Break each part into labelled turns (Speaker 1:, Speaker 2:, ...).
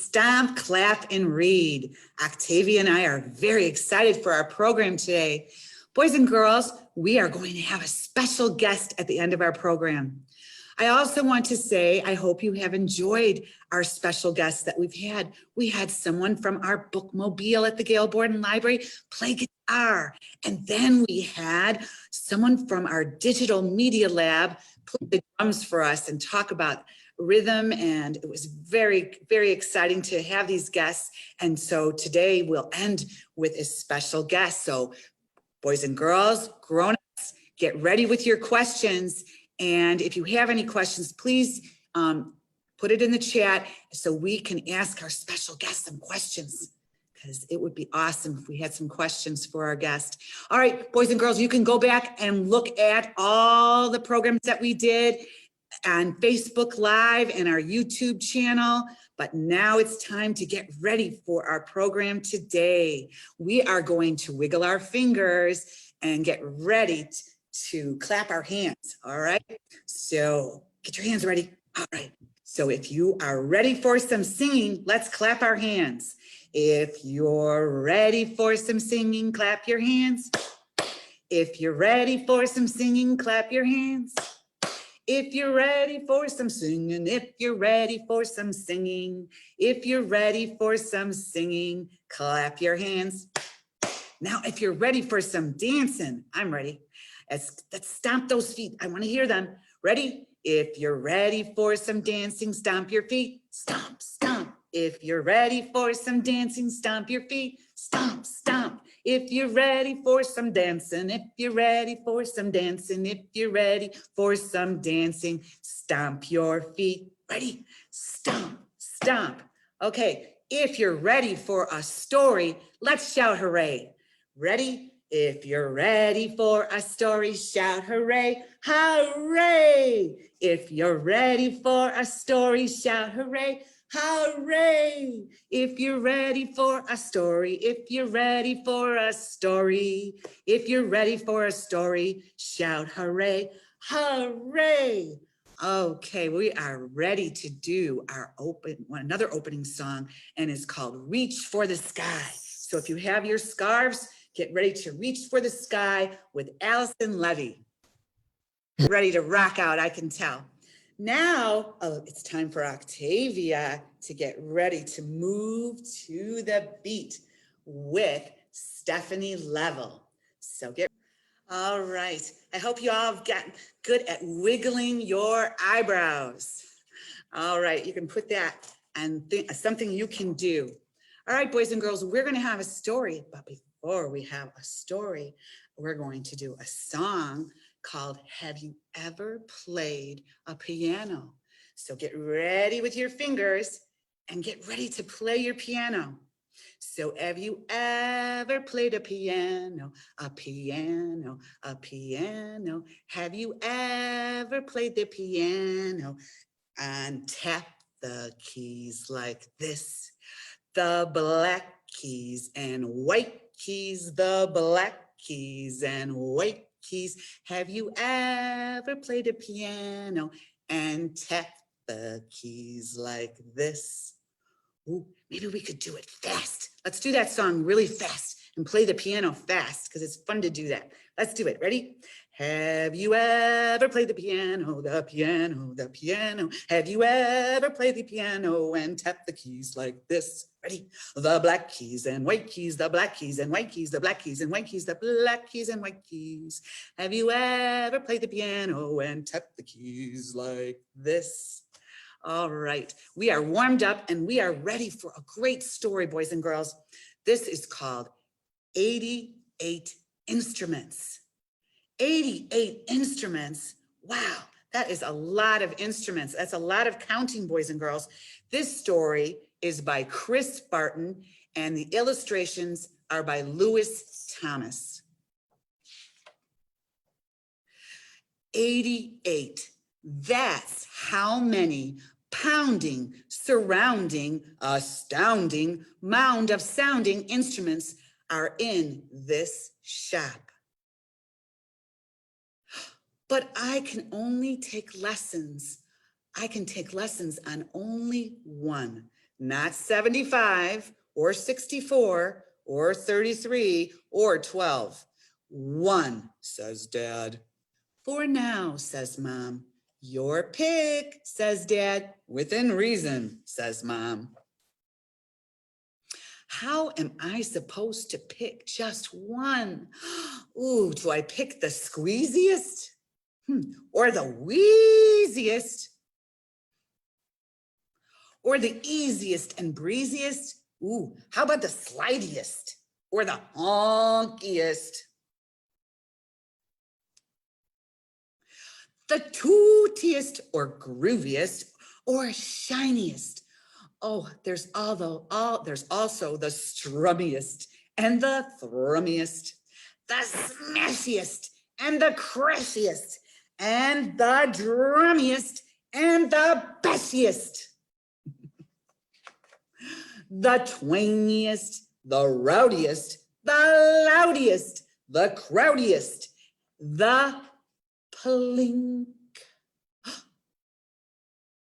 Speaker 1: Stomp, Clap, and Read. Octavia and I are very excited for our program today. Boys and girls, we are going to have a special guest at the end of our program. I also want to say, I hope you have enjoyed our special guests that we've had. We had someone from our bookmobile at the Gail Borden Library play guitar. And then we had someone from our digital media lab play the drums for us and talk about rhythm. And it was very, very exciting to have these guests. And so today we'll end with a special guest. So boys and girls, grown-ups, get ready with your questions. And if you have any questions, please put it in the chat so we can ask our special guest some questions, because it would be awesome if we had some questions for our guest. All right, boys and girls, you can go back and look at all the programs that we did on Facebook Live and our YouTube channel. But now it's time to get ready for our program today. We are going to wiggle our fingers and get ready to clap our hands, all right? So get your hands ready. All right, so if you are ready for some singing, let's clap our hands. If you're ready for some singing, clap your hands. If you're ready for some singing, clap your hands. If you're ready for some singing, if you're ready for some singing, if you're ready for some singing, clap your hands. Now, if you're ready for some dancing, I'm ready. Let's stomp those feet. I want to hear them. Ready? If you're ready for some dancing, stomp your feet. Stomp, stomp. If you're ready for some dancing, stomp your feet. Stomp, stomp. If you're ready for some dancing, if you're ready for some dancing, if you're ready for some dancing, stomp your feet. Ready? Stomp, stomp. Okay, if you're ready for a story, let's shout hooray. Ready? If you're ready for a story, shout hooray, hooray. If you're ready for a story, shout hooray, hooray. If you're ready for a story, if you're ready for a story, if you're ready for a story, shout hooray, hooray. Okay, we are ready to do our another opening song, and it's called Reach for the Sky. So if you have your scarves, get ready to reach for the sky with Allison Levy. Ready to rock out, I can tell. Now, it's time for Octavia to get ready to move to the beat with Stephanie Level. So all right. I hope you all have gotten good at wiggling your eyebrows. All right, you can put that and something you can do. All right, boys and girls, we're gonna have a story, but before we have a story, we're going to do a song called Have You Ever Played a Piano? So get ready with your fingers and get ready to play your piano. So have you ever played a piano, a piano, a piano? Have you ever played the piano and tap the keys like this? The black keys and white keys, the black keys and white keys. Have you ever played a piano and tapped the keys like this? Ooh, maybe we could do it fast. Let's do that song really fast and play the piano fast because it's fun to do that. Let's do it. Ready? Have you ever played the piano, the piano, the piano? Have you ever played the piano and tapped the keys like this? Ready? The black keys and white keys, the black keys and white keys, the black keys and white keys, the black keys and white keys. Have you ever played the piano and tapped the keys like this? All right, we are warmed up and we are ready for a great story, boys and girls. This is called 88 Instruments. 88 instruments. Wow, that is a lot of instruments. That's a lot of counting, boys and girls. This story is by Chris Barton and the illustrations are by Lewis Thomas. 88. That's how many pounding, surrounding, astounding mound of sounding instruments are in this shop. But I can only take lessons. I can take lessons on only one. not 75 or 64 or 33 or 12. 1, says Dad. For now, says Mom. Your pick, says Dad. Within reason, says Mom. How am I supposed to pick just one? Ooh, do I pick the squeeziest? Or the wheeziest? Or the easiest and breeziest? Ooh, how about the slidiest? Or the honkiest? The tootiest or grooviest or shiniest? Oh, there's also the strummiest and the thrummiest, the smashiest and the crashiest and the drummiest and the bassiest, the twangiest, the rowdiest, the loudiest, the crowdiest, the plink.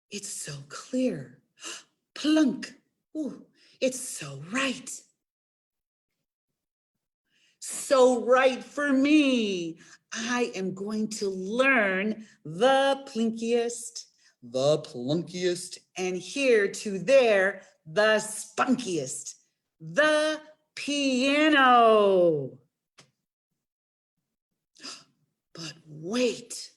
Speaker 1: It's so clear. Plunk. Ooh, it's so right. So right for me. I am going to learn the plinkiest, the plunkiest, and here to there, the spunkiest, the piano. But wait.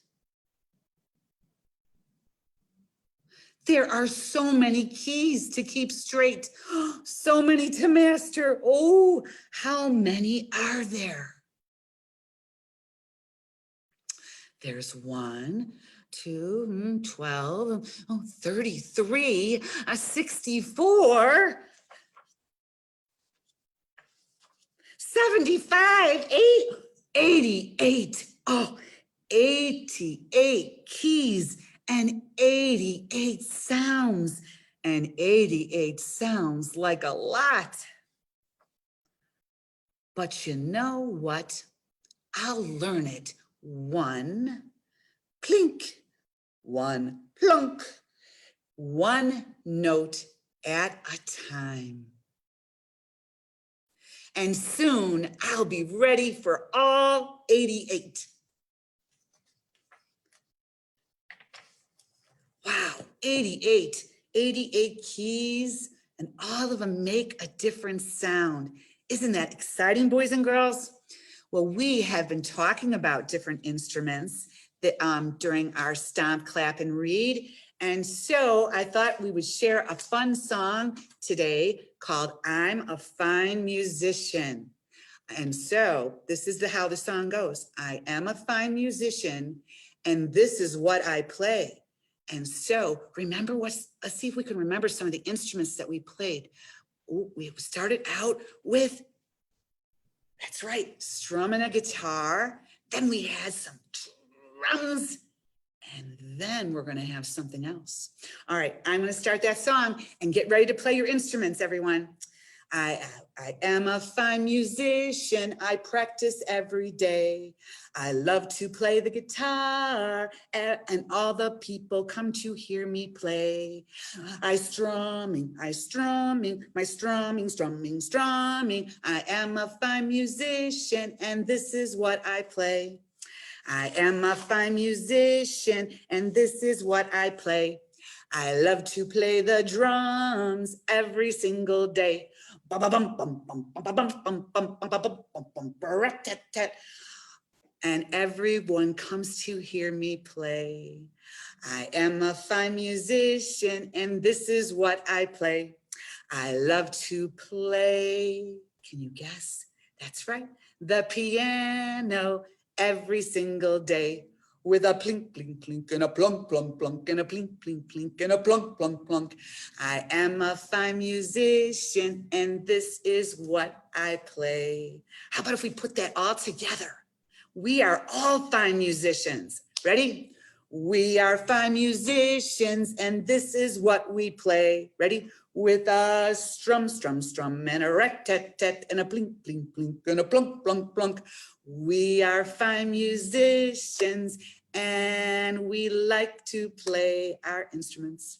Speaker 1: There are so many keys to keep straight, so many to master. Oh, how many are there? There's 1, 2, 12, 33, 64, 75, 88. Oh, 88 keys. And 88 sounds, and 88 sounds like a lot. But you know what? I'll learn it 1 plink, 1 plunk, 1 note at a time. And soon I'll be ready for all 88. Wow, 88 keys, and all of them make a different sound. Isn't that exciting, boys and girls? Well, we have been talking about different instruments that, during our Stomp, Clap, and Read. And so I thought we would share a fun song today called I'm a Fine Musician. And so this is how the song goes. I am a fine musician, and this is what I play. And so remember let's see if we can remember some of the instruments that we played. Ooh, we started out with, that's right, strumming a guitar. Then we had some drums. And then we're going to have something else. All right, I'm going to start that song and get ready to play your instruments, everyone. I am a fine musician. I practice every day. I love to play the guitar, and all the people come to hear me play. My strumming, strumming. I am a fine musician, and this is what I play. I am a fine musician, and this is what I play. I love to play the drums every single day. And everyone comes to hear me play. I am a fine musician, and this is what I play. I love to play. Can you guess? That's right, the piano every single day. With a plink, plink, plink, and a plunk, plunk, plunk, and a plink, plink, plink, and a plunk, plunk, plunk. I am a fine musician, and this is what I play. How about if we put that all together? We are all fine musicians. Ready? We are fine musicians, and this is what we play. Ready? With a strum, strum, strum, and a rat-tat-tat, and a blink, blink, blink, and a plunk, plunk, plunk. We are fine musicians, and we like to play our instruments.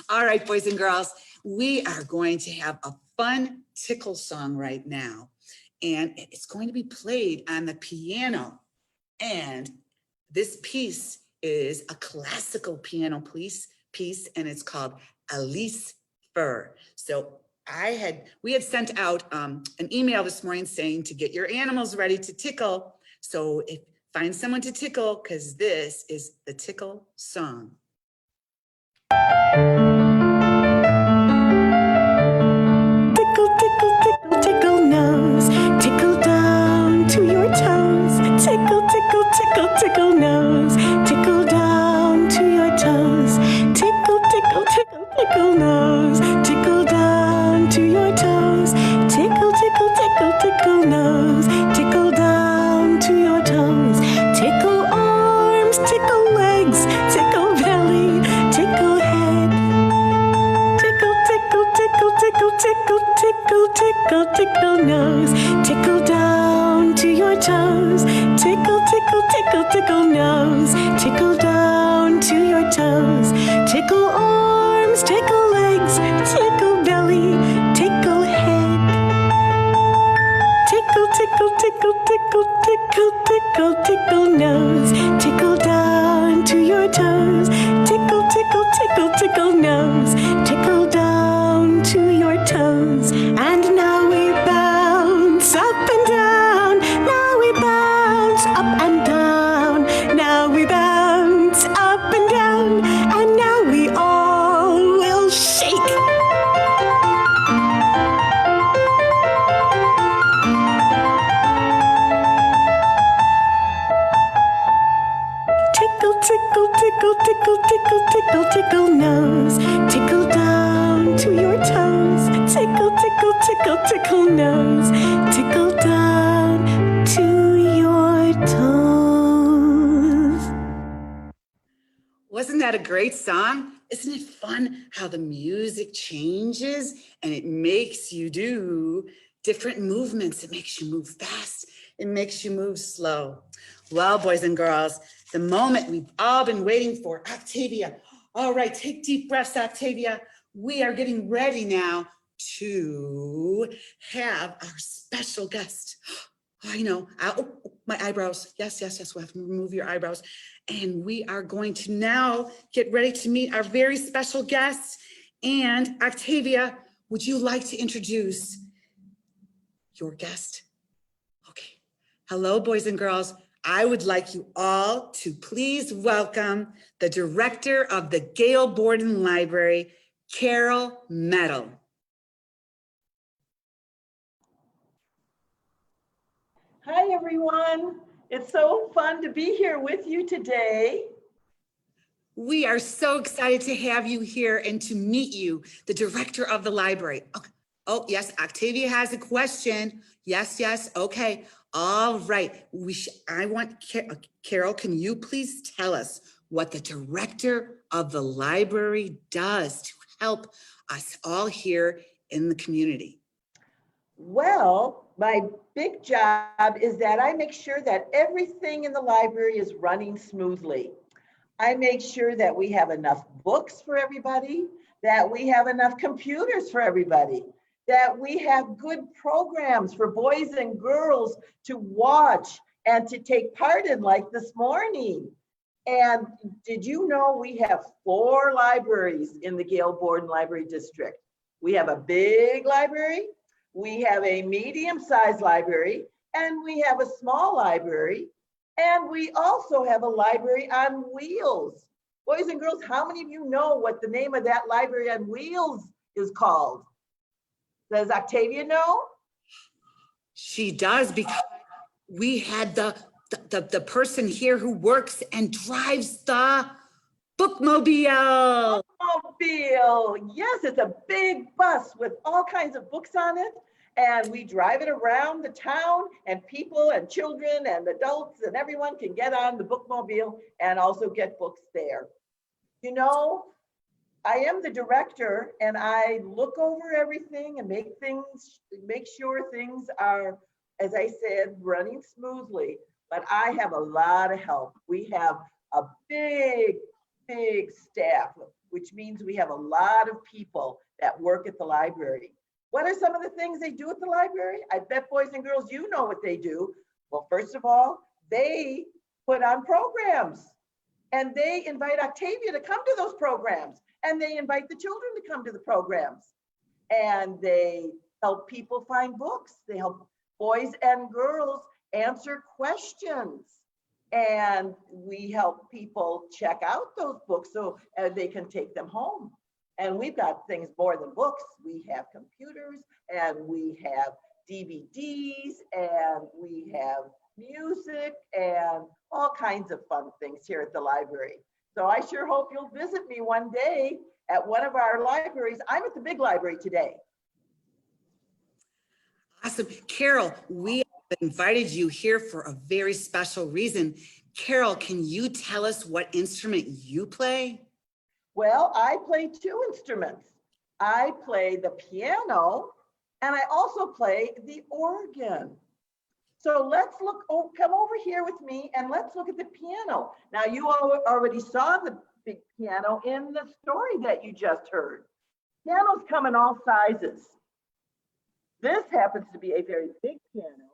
Speaker 1: All right, boys and girls, we are going to have a fun tickle song right now, and it's going to be played on the piano. And this piece is a classical piano piece, and it's called Alice Fur. So we had sent out an email this morning saying to get your animals ready to tickle. So find someone to tickle, because this is the tickle song.
Speaker 2: Tickle, tickle, tickle, tickle nose, tickle down to your toes. Tickle, tickle, tickle, tickle nose, tickle down to your toes. Tickle, tickle, tickle, tickle nose, tickle down to your toes. Tickle, tickle, tickle, tickle nose, tickle down to your toes. Tickle arms, tickle legs, tickle belly, tickle head. Tickle, tickle, tickle, tickle, tickle, tickle, tickle, tickle nose, tickle down to your toes. Tickle, tickle, tickle, tickle nose, tickle down to your toes. Tickle arms, tickle legs, tickle belly, tickle head. Tickle, tickle, tickle, tickle, tickle, tickle, tickle nose, tickle down to your toes. Tickle, tickle, tickle, tickle nose, tickle down to your toes. And now we bounce up and down. Now we bounce up and down. Now we bounce up and down. And now we all will shake. Tickle, tickle, tickle, tickle, tickle, tickle, tickle nose, tickle down to your toes. Tickle, tickle, tickle, tickle nose, tickle down to your toes.
Speaker 1: Wasn't that a great song? Isn't it fun how the music changes and it makes you do different movements? It makes you move fast. It makes you move slow. Well, boys and girls, the moment we've all been waiting for. Octavia. All right, take deep breaths, Octavia. We are getting ready now to have our special guest. I know, my eyebrows. Yes, yes, yes, we'll have to remove your eyebrows. And we are going to now get ready to meet our very special guest. And Octavia, would you like to introduce your guest? Okay. Hello, boys and girls. I would like you all to please welcome the director of the Gale Borden Library, Carol Metal.
Speaker 3: Hi, everyone. It's so fun to be here with you today.
Speaker 1: We are so excited to have you here and to meet you, the director of the library. Okay. Oh, yes, Octavia has a question. Yes, yes, okay. All right. I want Carol, can you please tell us what the director of the library does to help us all here in the community?
Speaker 3: Well, my big job is that I make sure that everything in the library is running smoothly. I make sure that we have enough books for everybody, that we have enough computers for everybody, that we have good programs for boys and girls to watch and to take part in, like this morning. And did you know we have 4 libraries in the Gale Borden Library District? We have a big library, we have a medium-sized library, and we have a small library. And we also have a library on wheels. Boys and girls, how many of you know what the name of that library on wheels is called? Does Octavia know?
Speaker 1: She does, because we had the person here who works and drives the bookmobile.
Speaker 3: Bookmobile. Yes, it's a big bus with all kinds of books on it. And we drive it around the town, and people and children and adults and everyone can get on the bookmobile and also get books there. You know, I am the director, and I look over everything and make sure things are, as I said, running smoothly. But I have a lot of help. We have a big staff of which means we have a lot of people that work at the library. What are some of the things they do at the library? I bet, boys and girls, you know what they do. Well, first of all, they put on programs, and they invite Octavia to come to those programs, and they invite the children to come to the programs, and they help people find books. They help boys and girls answer questions, and we help people check out those books so they can take them home. And we've got things more than books. We have computers, and we have DVDs, and we have music, and all kinds of fun things here at the library. So I sure hope you'll visit me one day at one of our libraries. I'm at the big library today.
Speaker 1: Awesome. Carol, we have invited you here for a very special reason. Carol, can you tell us what instrument you play?
Speaker 3: Well, I play two instruments. I play the piano, and I also play the organ. So let's look, come over here with me, and let's look at the piano. Now, you all already saw the big piano in the story that you just heard. Pianos come in all sizes. This happens to be a very big piano,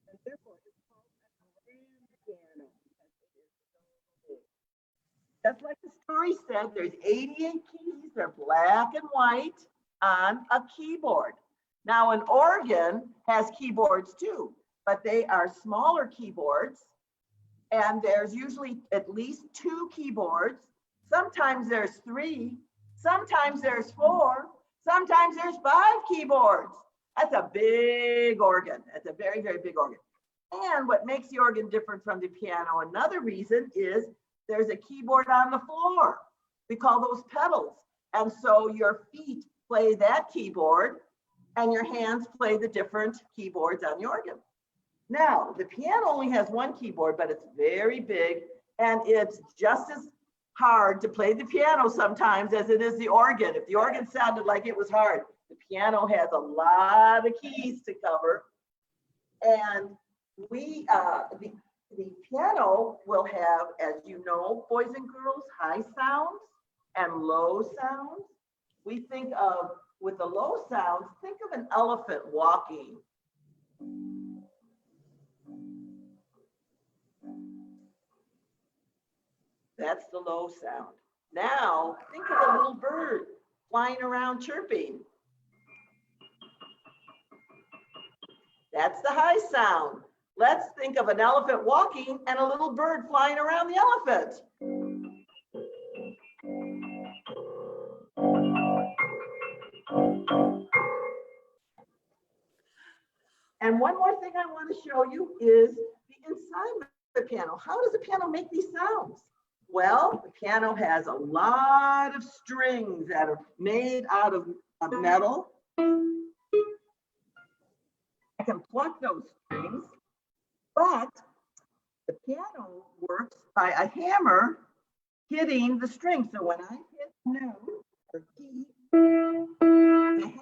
Speaker 3: and therefore it's called a grand piano because it is so big. Just like the story said, there's 88 keys. They're black and white on a keyboard. Now, an organ has keyboards too, but they are smaller keyboards, and there's usually at least 2 keyboards. Sometimes there's 3, sometimes there's 4, sometimes there's 5 keyboards. That's a big organ. That's a very, very big organ. And what makes the organ different from the piano, another reason, is there's a keyboard on the floor. We call those pedals. And so your feet play that keyboard, and your hands play the different keyboards on the organ. Now, the piano only has 1 keyboard, but it's very big, and it's just as hard to play the piano sometimes as it is the organ. If the organ sounded like it was hard, the piano has a lot of keys to cover. And we, the piano will have, as you know, boys and girls, high sounds and low sounds. We think of, with the low sounds, think of an elephant walking. That's the low sound. Now, think of a little bird flying around chirping. That's the high sound. Let's think of an elephant walking and a little bird flying around the elephant. And one more thing I want to show you is the inside of the piano. How does the piano make these sounds? Well, the piano has a lot of strings that are made out of metal. I can pluck those strings, but the piano works by a hammer hitting the string. So when I hit note or key, the hammer hits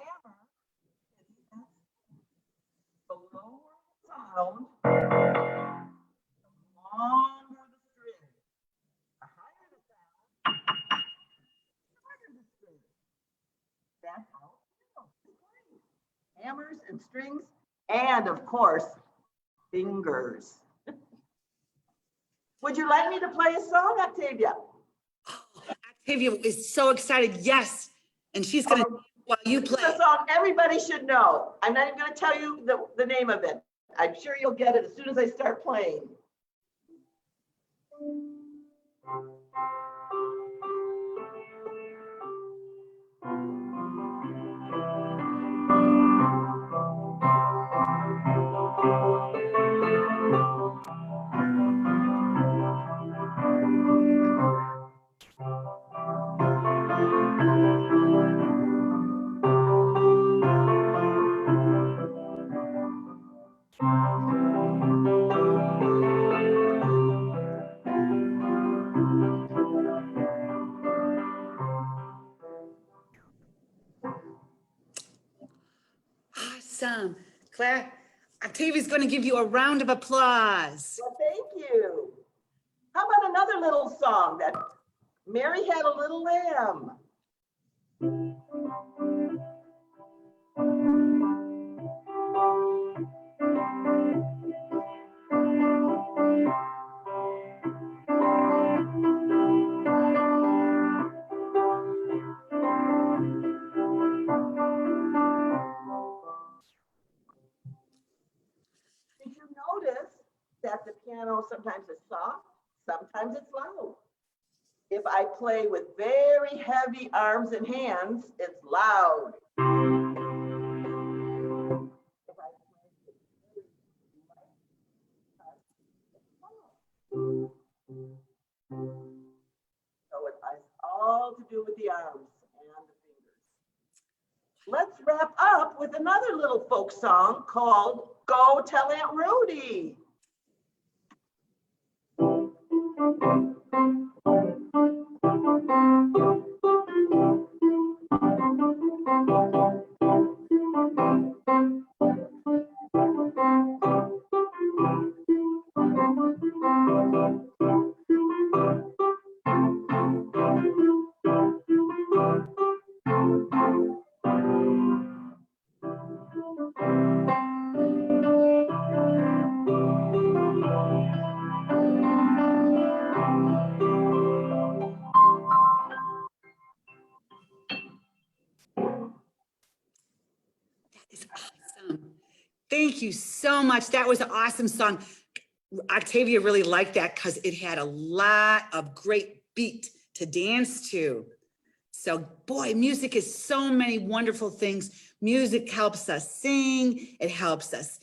Speaker 3: the lower sound, the longer the string. The higher the sound, the harder the string. That's how it plays. Hammers and strings. And of course, fingers. Would you like me to play a song, Octavia?
Speaker 1: Oh, Octavia is so excited. Yes. And she's going to, while you play.
Speaker 3: This is a song everybody should know. I'm not even going to tell you the name of it. I'm sure you'll get it as soon as I start playing.
Speaker 1: Awesome. Claire, Octavia's going to give you a round of applause.
Speaker 3: Well, thank you. How about another little song that Mary Had a Little Lamb? piano, sometimes it's soft, sometimes it's loud. If I play with very heavy arms and hands, it's loud. If I play with very light touch, it's soft. So it has all to do with the arms and the fingers. Let's wrap up with another little folk song called Go Tell Aunt Rhody.
Speaker 1: It's awesome. Thank you so much. That was an awesome song. Octavia really liked that because it had a lot of great beat to dance to. So boy, music is so many wonderful things. Music helps us sing. It helps us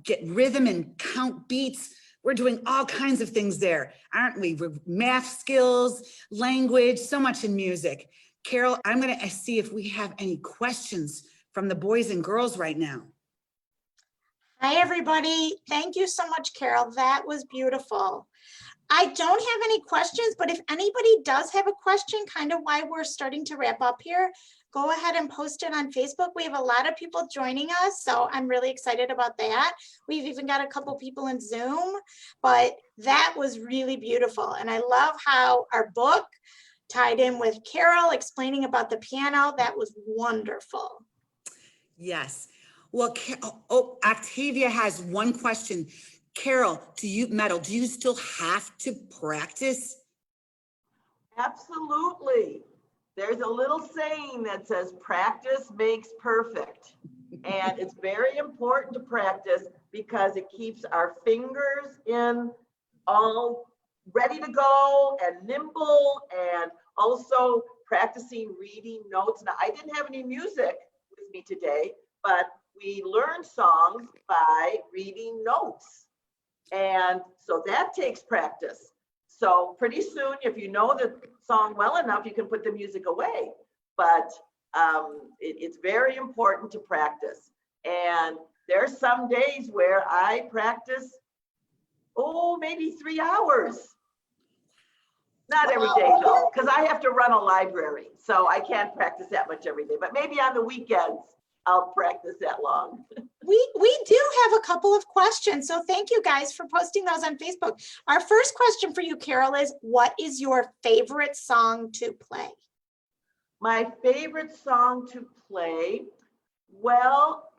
Speaker 1: get rhythm and count beats. We're doing all kinds of things there, aren't we? We're math skills, language, so much in music. Carol, I'm gonna see if we have any questions from the boys and girls right now.
Speaker 4: Hi, everybody. Thank you so much, Carol. That was beautiful. I don't have any questions, but if anybody does have a question, kind of why we're starting to wrap up here, go ahead and post it on Facebook. We have a lot of people joining us, so I'm really excited about that. We've even got a couple people in Zoom, but that was really beautiful. And I love how our book tied in with Carol explaining about the piano. That was wonderful.
Speaker 1: Yes. Well, Octavia has one question. Carol, do you still have to practice?
Speaker 3: Absolutely. There's a little saying that says practice makes perfect. And it's very important to practice because it keeps our fingers in all ready to go and nimble, and also practicing reading notes. Now, I didn't have any music with me today, but we learn songs by reading notes. And so that takes practice. So pretty soon, if you know the song well enough, you can put the music away. But it's very important to practice. And there's some days where I practice, maybe 3 hours. Not every day though, because I have to run a library. So I can't practice that much every day, but maybe on the weekends, I'll practice that long.
Speaker 4: We do have a couple of questions, so thank you guys for posting those on Facebook. Our first question for you, Carol, is what is your favorite song to play?
Speaker 3: My favorite song to play, well,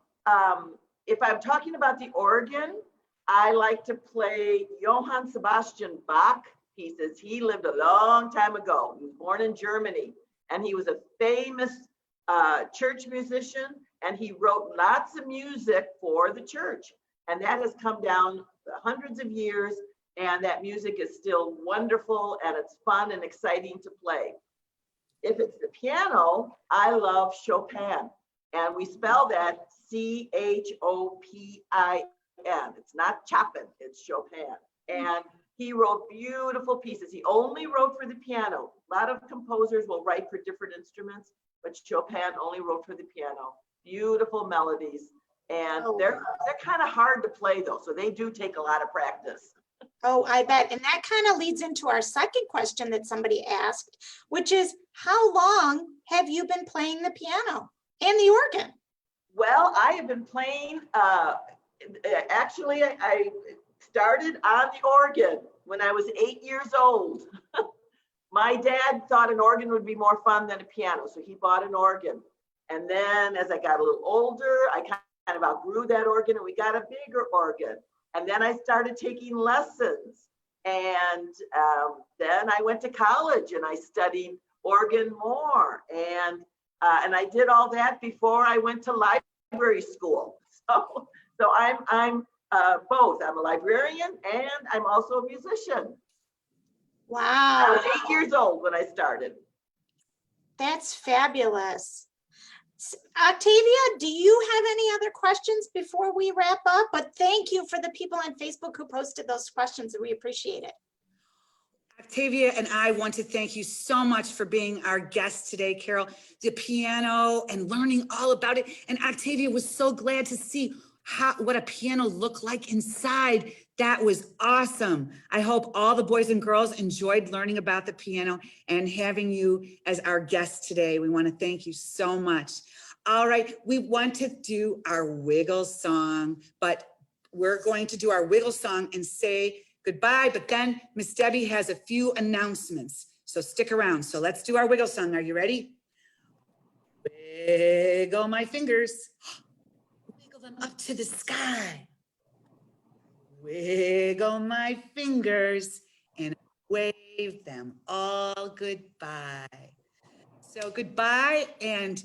Speaker 3: if I'm talking about the organ, I like to play Johann Sebastian Bach pieces. He lived a long time ago. He was born in Germany, and he was a famous church musician, and he wrote lots of music for the church. And that has come down hundreds of years, and that music is still wonderful, and it's fun and exciting to play. If it's the piano, I love Chopin, and we spell that C-H-O-P-I-N. It's not Chopin, it's Chopin. And he wrote beautiful pieces. He only wrote for the piano. A lot of composers will write for different instruments, but Chopin only wrote for the piano. Beautiful melodies. And they're kind of hard to play though, so they do take a lot of practice.
Speaker 4: Oh, I bet. And that kind of leads into our second question that somebody asked, which is how long have you been playing the piano and the organ?
Speaker 3: Well, I have been playing, actually, I started on the organ when I was 8 years old. My dad thought an organ would be more fun than a piano, so he bought an organ. And then as I got a little older, I kind of outgrew that organ and we got a bigger organ. And then I started taking lessons. And then I went to college and I studied organ more. And I did all that before I went to library school. So I'm both. I'm a librarian and I'm also a musician. I
Speaker 4: Wow,
Speaker 3: was 8 years old when I started.
Speaker 4: that's fabulous. Octavia, do you have any other questions before we wrap up? But thank you for the people on Facebook who posted those questions. We appreciate it.
Speaker 1: Octavia and I want to thank you so much for being our guest today, Carol. The piano and learning all about it. And Octavia was so glad to see what a piano looked like inside. That was awesome. I hope all the boys and girls enjoyed learning about the piano and having you as our guest today. We want to thank you so much. All right, we want to do our wiggle song, but we're going to do our wiggle song and say goodbye, but then Miss Debbie has a few announcements. So stick around. So let's do our wiggle song. Are you ready? Wiggle my fingers. Wiggle them up to the sky. Wiggle my fingers and wave them all goodbye. So goodbye, and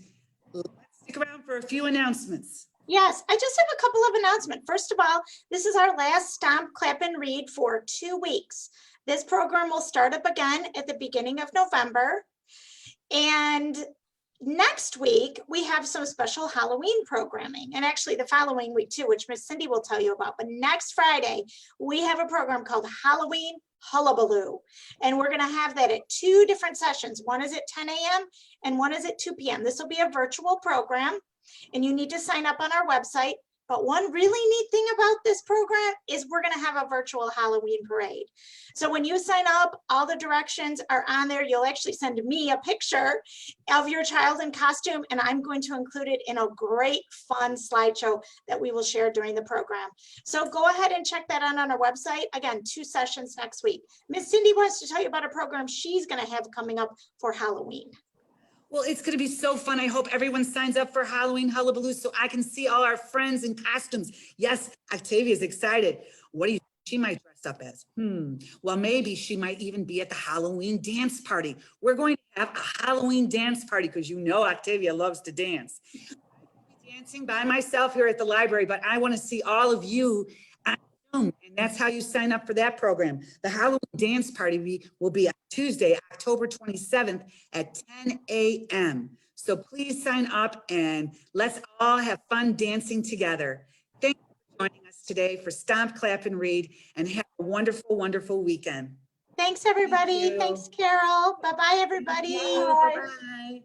Speaker 1: let's stick around for a few announcements.
Speaker 4: Yes, I just have a couple of announcements. First of all, this is our last Stomp, Clap, and Read for 2 weeks. This program will start up again at the beginning of November. And next week, we have some special Halloween programming. And actually the following week too, which Miss Cindy will tell you about. But next Friday, we have a program called Halloween Hullabaloo. And we're gonna have that at 2 different sessions. One is at 10 a.m. and one is at 2 p.m. This will be a virtual program. And you need to sign up on our website. But one really neat thing about this program is we're going to have a virtual Halloween parade. So when you sign up, all the directions are on there. You'll actually send me a picture of your child in costume, and I'm going to include it in a great fun slideshow that we will share during the program. So go ahead and check that out on our website. Again, 2 sessions next week. Miss Cindy wants to tell you about a program she's going to have coming up for Halloween.
Speaker 1: Well, it's going to be so fun. I hope everyone signs up for Halloween Hullabaloo so I can see all our friends in costumes. Yes, Octavia's excited. What do you think she might dress up as? Well, maybe she might even be at the Halloween dance party. We're going to have a Halloween dance party because you know Octavia loves to dance. I'll be dancing by myself here at the library, but I want to see all of you on Zoom, and that's how you sign up for that program. The Halloween dance party will be on Tuesday, October 27th at 10 a.m. So please sign up and let's all have fun dancing together. Thank you for joining us today for Stomp, Clap, and Read, and have a wonderful, wonderful weekend.
Speaker 4: Thanks, everybody.
Speaker 1: Thank you.
Speaker 4: Thanks, Carol. Bye-bye, everybody.
Speaker 3: Bye.
Speaker 1: Bye-bye.